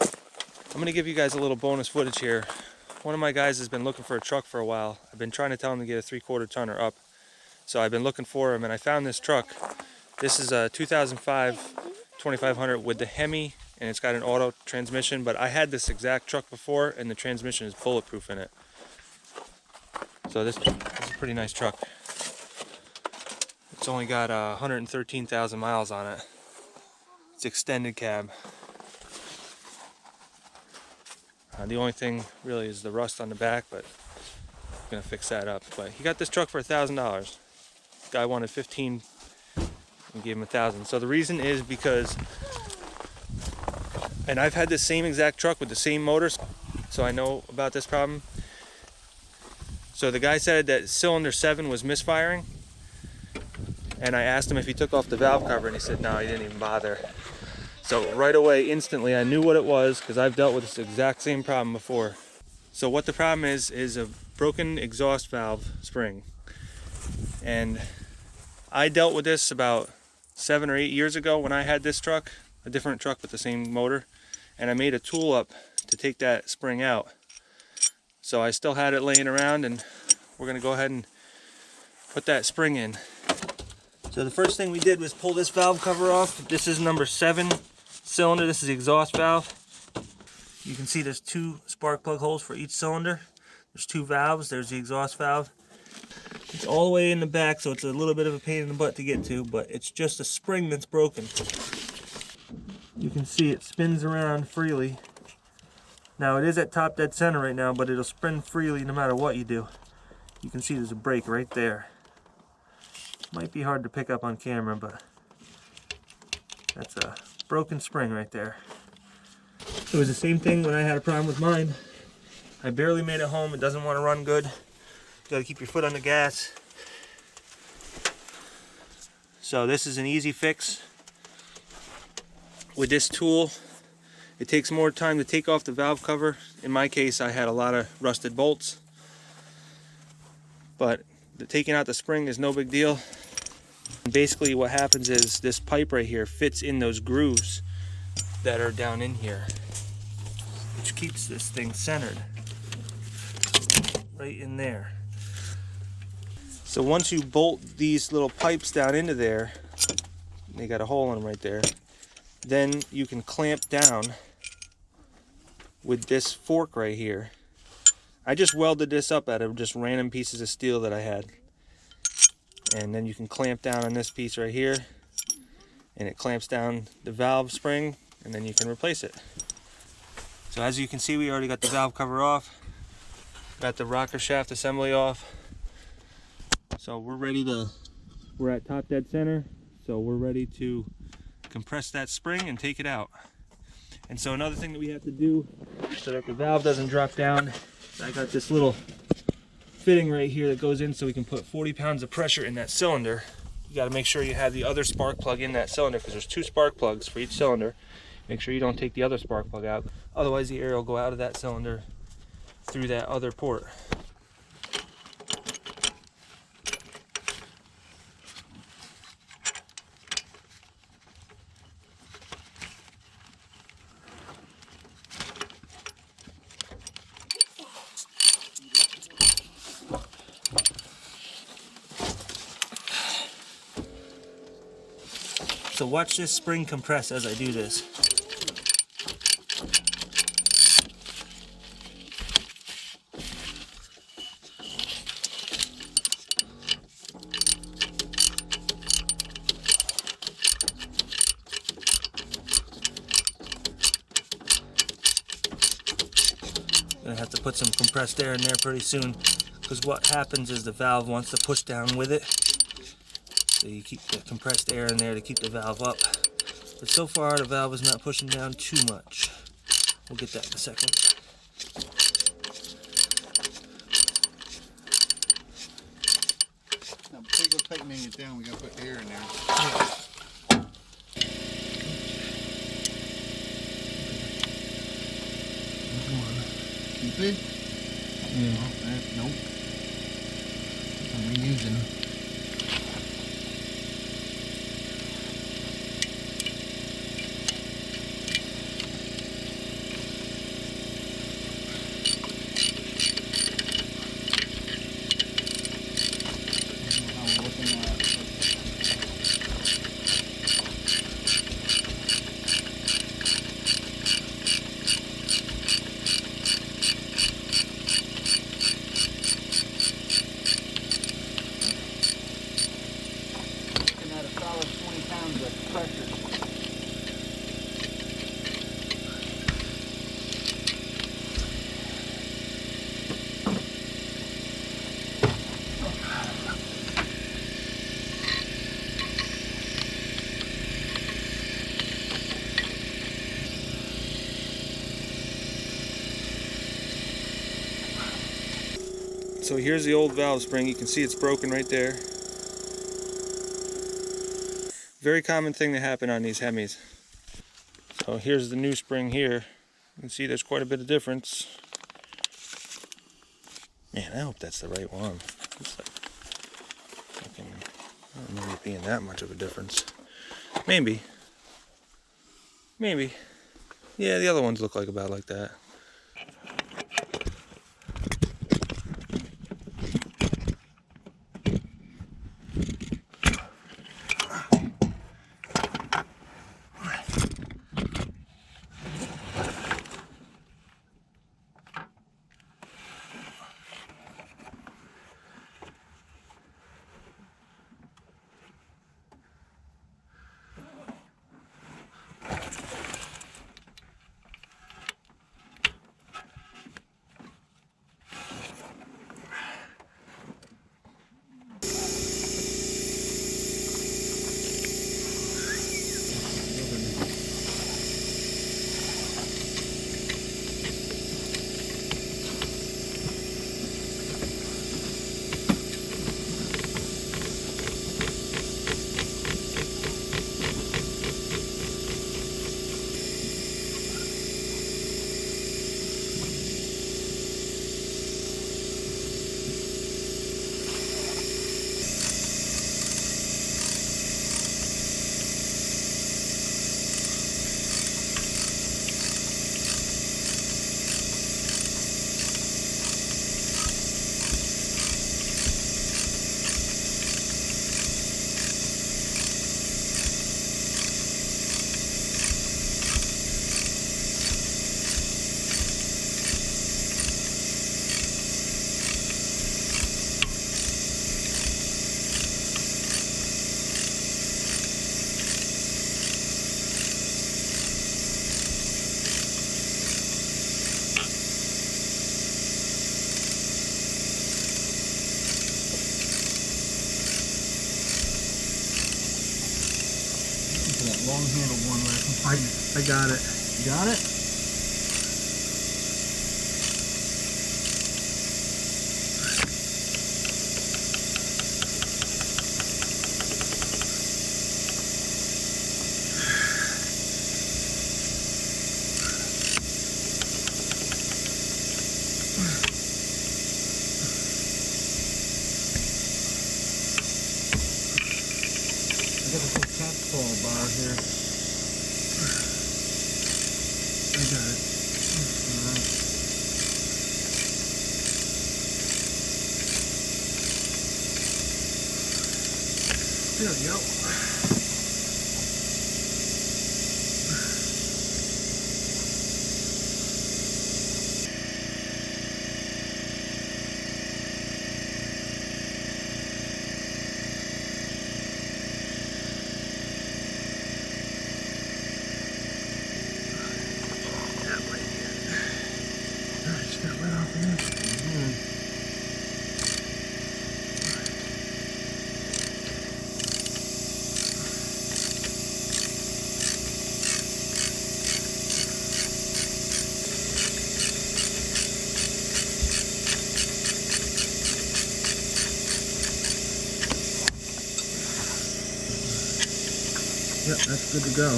I'm going to give you guys a little bonus footage here. One of my guys has been looking for a truck for a while. I've been trying to tell him to get a 3/4 tonner up. So I've been looking for him and I found this truck. This is a 2005 2500 with the hemi and it's got an auto transmission, but I had this exact truck before and the transmission is bulletproof in it. So this is a pretty nice truck. It's only got 113,000 miles on it. It's extended cab. The only thing really is the rust on the back, but I'm gonna fix that up. But he got this truck for $1,000. Guy wanted 15 and gave him 1,000. So the reason is because, and I've had this same exact truck with the same motors, so I know about this problem. So the guy said that cylinder 7 was misfiring, and I asked him if he took off the valve cover, and he said no, he didn't even bother. So right away, instantly, I knew what it was because I've dealt with this exact same problem before. So what the problem is a broken exhaust valve spring. And I dealt with this about 7 or 8 years ago when I had this truck, a different truck with the same motor, and I made a tool up to take that spring out. So I still had it laying around, and we're gonna go ahead and put that spring in. So the first thing we did was pull this valve cover off. This is number 7 cylinder. This is the exhaust valve. You can see there's 2 spark plug holes for each cylinder. There's 2 valves. There's the exhaust valve. It's all the way in the back, so it's a little bit of a pain in the butt to get to, but it's just a spring that's broken. You can see it spins around freely. Now it is at top dead center right now, but it'll spin freely no matter what you do. You can see there's a break right there. Might be hard to pick up on camera, but that's a broken spring right there. It was the same thing when I had a problem with mine. I barely made it home. It doesn't want to run good. You gotta keep your foot on the gas. So this is an easy fix. With this tool, it takes more time to take off the valve cover. In my case, I had a lot of rusted bolts. But taking out the spring is no big deal. And basically what happens is this pipe right here fits in those grooves that are down in here, which keeps this thing centered right in there. So once you bolt these little pipes down into there, they got a hole in them right there, then you can clamp down with this fork right here. I just welded this up out of just random pieces of steel that I had. And then you can clamp down on this piece right here, and it clamps down the valve spring, and then you can replace it. So as you can see, we already got the valve cover off, got the rocker shaft assembly off. So we're at top dead center, so we're ready to compress that spring and take it out. And so another thing that we have to do so that the valve doesn't drop down, I got this little fitting right here that goes in so we can put 40 pounds of pressure in that cylinder. You got to make sure you have the other spark plug in that cylinder because there's 2 spark plugs for each cylinder. Make sure you don't take the other spark plug out, otherwise the air will go out of that cylinder through that other port. So watch this spring compress as I do this. Gonna have to put some compressed air in there pretty soon, because what happens is the valve wants to push down with it. So you keep the compressed air in there to keep the valve up. But so far the valve is not pushing down too much. We'll get that in a second. Now before you go tightening it down, we gotta put air in there. Yeah. Keep it? Yeah. Nope. I'm reusing. So here's the old valve spring. You can see it's broken right there. Very common thing to happen on these Hemis. So here's the new spring here. You can see there's quite a bit of difference. Man, I hope that's the right one. It's like fucking, I don't remember it being that much of a difference. Maybe. Maybe. Yeah, the other ones look like about like that. That long handled one where I can find it. I got it. You got it? I got this little cat's bar here. I got it. Alright. There we go. Yep, that's good to go.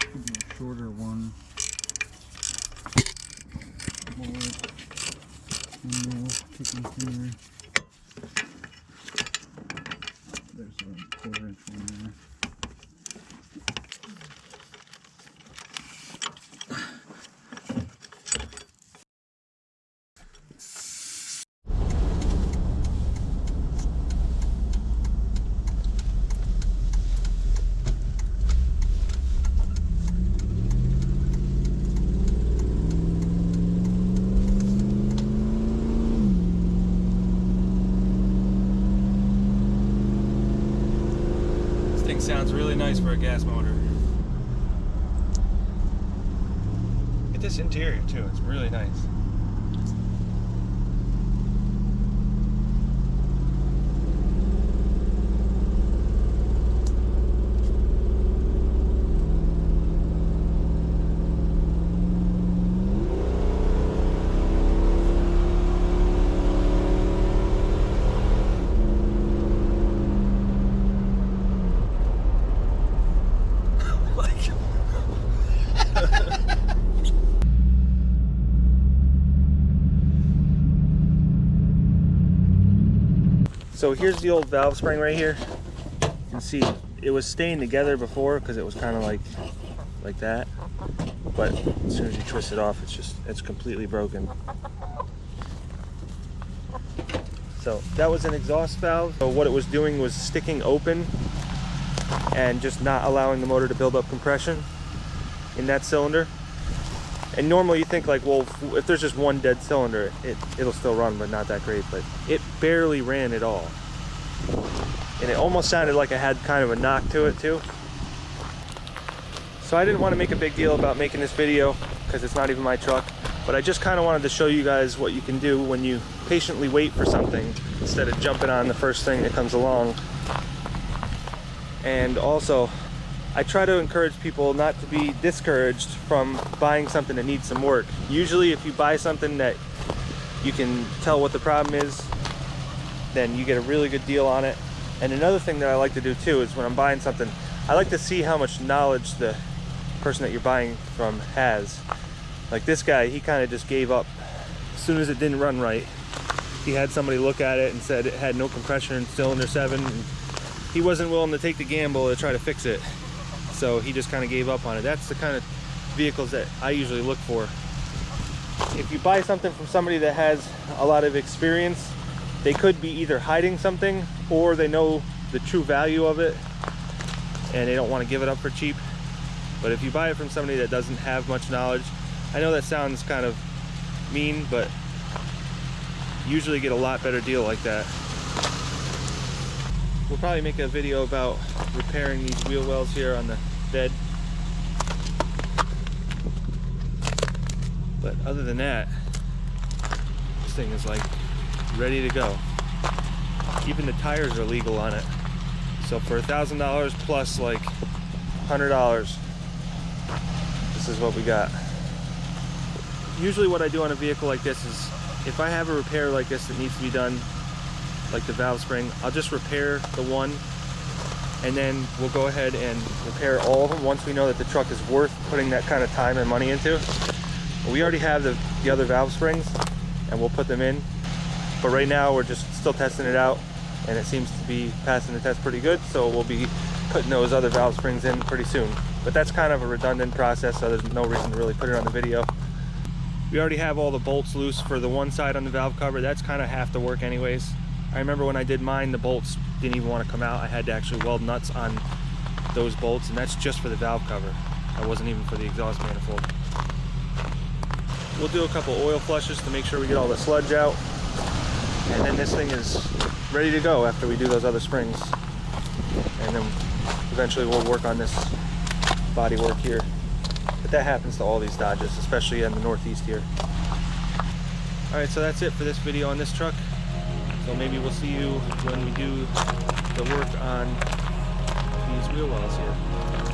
Should be a shorter one. Kicking here. There's a 1/4 inch one there. Sounds really nice for a gas motor. Look at this interior too, it's really nice. So here's the old valve spring right here. You can see it was staying together before because it was kind of like that. But as soon as you twist it off, it's completely broken. So that was an exhaust valve. So what it was doing was sticking open and just not allowing the motor to build up compression in that cylinder. And normally you think like, well, if there's just one dead cylinder, it'll still run, but not that great. But it barely ran at all. And it almost sounded like it had kind of a knock to it too. So I didn't want to make a big deal about making this video because it's not even my truck. But I just kind of wanted to show you guys what you can do when you patiently wait for something instead of jumping on the first thing that comes along. And also, I try to encourage people not to be discouraged from buying something that needs some work. Usually if you buy something that you can tell what the problem is, then you get a really good deal on it. And another thing that I like to do too is when I'm buying something, I like to see how much knowledge the person that you're buying from has. Like this guy, he kind of just gave up as soon as it didn't run right. He had somebody look at it and said it had no compression in cylinder 7. And he wasn't willing to take the gamble to try to fix it. So he just kind of gave up on it. That's the kind of vehicles that I usually look for. If you buy something from somebody that has a lot of experience, they could be either hiding something or they know the true value of it and they don't want to give it up for cheap. But if you buy it from somebody that doesn't have much knowledge, I know that sounds kind of mean, but you usually get a lot better deal like that. We'll probably make a video about repairing these wheel wells here on the bed. But other than that, this thing is like ready to go. Even the tires are legal on it. So for $1,000 plus like $100, this is what we got. Usually what I do on a vehicle like this is if I have a repair like this that needs to be done, like the valve spring, I'll just repair the one and then we'll go ahead and repair all of them once we know that the truck is worth putting that kind of time and money into. We already have the other valve springs and we'll put them in. But right now we're just still testing it out and it seems to be passing the test pretty good, so we'll be putting those other valve springs in pretty soon. But that's kind of a redundant process, so there's no reason to really put it on the video. We already have all the bolts loose for the one side on the valve cover. That's kind of half the work anyways. I remember when I did mine, the bolts didn't even want to come out. I had to actually weld nuts on those bolts, and that's just for the valve cover. That wasn't even for the exhaust manifold. We'll do a couple oil flushes to make sure we get all the sludge out. And then this thing is ready to go after we do those other springs. And then eventually we'll work on this body work here. But that happens to all these Dodges, especially in the Northeast here. Alright, so that's it for this video on this truck. So maybe we'll see you when we do the work on these wheel wells here.